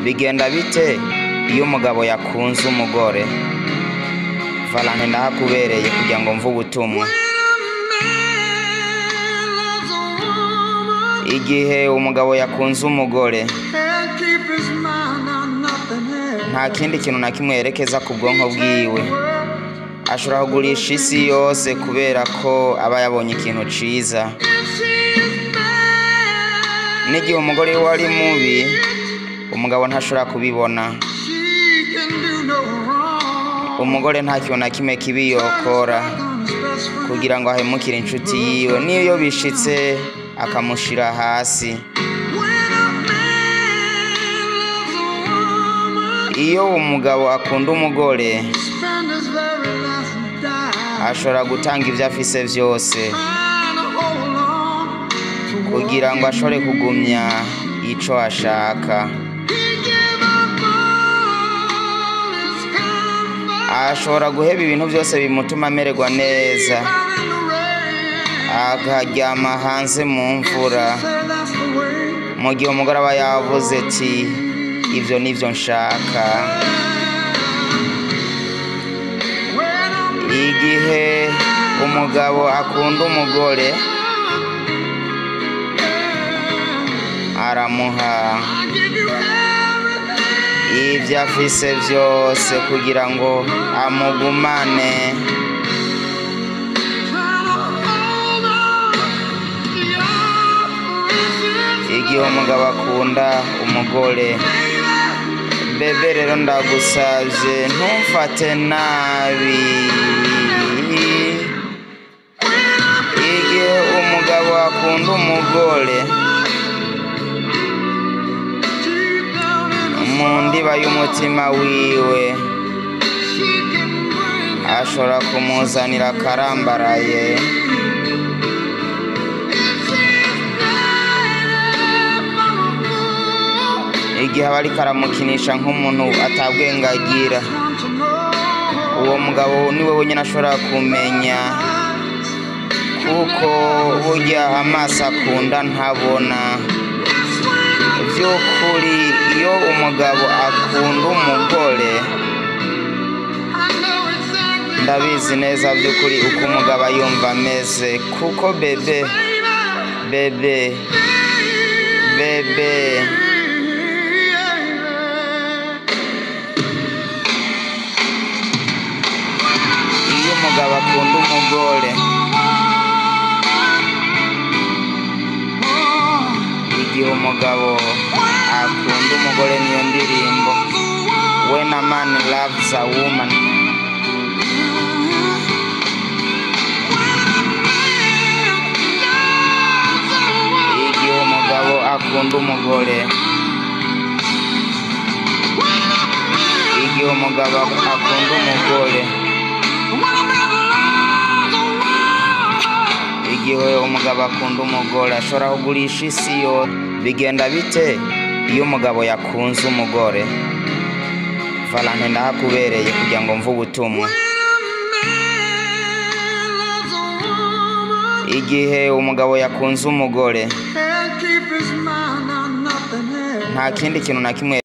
Bigenda bite iyo umugabo yakunze umugore? Valante ndahakubereye kugira ngo mvuge ubutumwa. Igihe umugabo yakunze umugore, nta kindi kintu na kimwe yerekeza ku bwonko bwiwe. Ashobora kugurisha isi yose kubera ko aba yabonye ikintu ciza. N'igihe umugore we ari mubi, umugabo ntashobora kubibona. Umugore nta kintu na kimwe kibi yokora kugira ngo ahemukire inshuti yiwe, niyo bishitse akamushira hasi. Iyo umugabo akunda umugore, ashobora gutanga ivyo afise vyose kugira ngo ashobore kugumya ico ashaka. Ashobora guheba ibintu vyose bimutuma amererwa neza, akaryama hanze mu mvura, mu gihe umugore aba yavuze ati ivyo nivyo nshaka. Igihe umugabo akunda umugore, aramuha ivyo afise vyose kugira ngo amugumane. Igihe umugabo akunda umugore, bebe rero ndagusavye ntumfate nabi. Igihe umugabo akunda umugore, mu ndiba y'umutima wiwe ashobora kumuzanira akarambaraye. Igihe aba ariko aramukinisha nk'umuntu atabwenge agira, uwo mugabo niwe wenyine ashobora kumenya, kuko burya amaso akunda ntabona. Vy'ukuri iyo umugabo akunda umugore, ndabizi neza vy'ukuri uko umugabo yumva ameze, kuko bebe iyo umugabo akunda umugore, igihe umugabo akunda umugore, niyo ndirimbo when a man loves a woman. Igihe umugabo akunda umugore, igihe umugabo akunda umugore, igihe umugabo akunda umugore ashobora kugurisha isi yose. Bigenda bite iyo umugabo yakunze umugore? Valante ndahakubereye kugira ngo mvuge ubutumwa. Igihe umugabo yakunze umugore, nta kindi kintu na kimwe